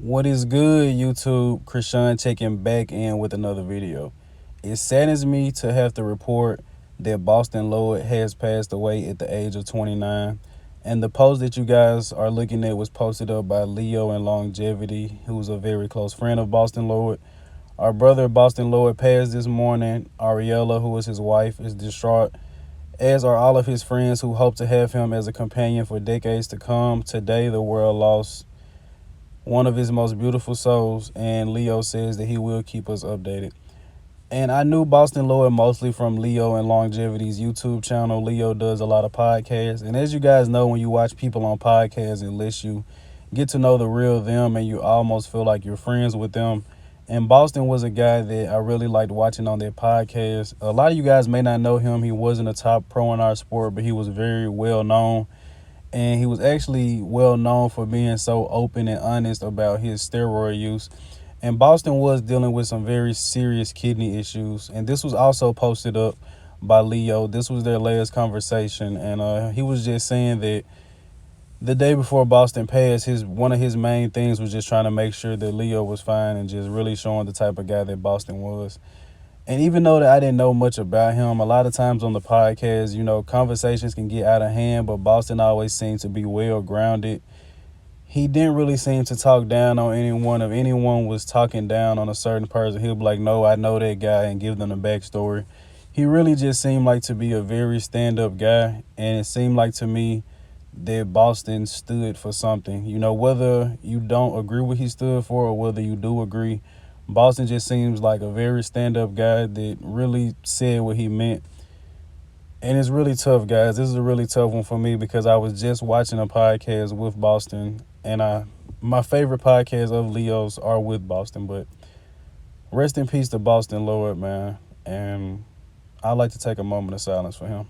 What is good, YouTube? Krishan checking back in with another video. It saddens me to have to report that Bostin Loyd has passed away at the age of 29. And the post that you guys are looking at was posted up by Leo and Longevity, who's a very close friend of Bostin Loyd. Our brother Bostin Loyd passed this morning. Ariella, who is his wife, is distraught, as are all of his friends who hope to have him as a companion for decades to come. Today, the world lost one of his most beautiful souls, and Leo says that he will keep us updated. And I knew Bostin Loyd mostly from Leo and Longevity's YouTube channel. Leo does a lot of podcasts, and as you guys know, when you watch people on podcasts, unless you get to know the real them and you almost feel like you're friends with them. And Bostin was a guy that I really liked watching on their podcast. A lot of you guys may not know him. He wasn't a top pro in our sport, but he was very well known. And he was actually well known for being so open and honest about his steroid use. And Bostin was dealing with some very serious kidney issues. And this was also posted up by Leo. This was their last conversation. And he was just saying that the day before Bostin passed, one of his main things was just trying to make sure that Leo was fine and just really showing the type of guy that Bostin was. And even though that I didn't know much about him, a lot of times on the podcast, conversations can get out of hand, but Bostin always seemed to be well grounded. He didn't really seem to talk down on anyone. If anyone was talking down on a certain person, he'll be like, no, I know that guy, and give them the backstory. He really just seemed like to be a very stand-up guy, and it seemed like to me that Bostin stood for something. Whether you don't agree with what he stood for or whether you do agree, Bostin just seems like a very stand-up guy that really said what he meant. And it's really tough, guys. This is a really tough one for me because I was just watching a podcast with Bostin, and my favorite podcasts of Leo's are with Bostin. But rest in peace to Bostin Loyd, man. And I'd like to take a moment of silence for him.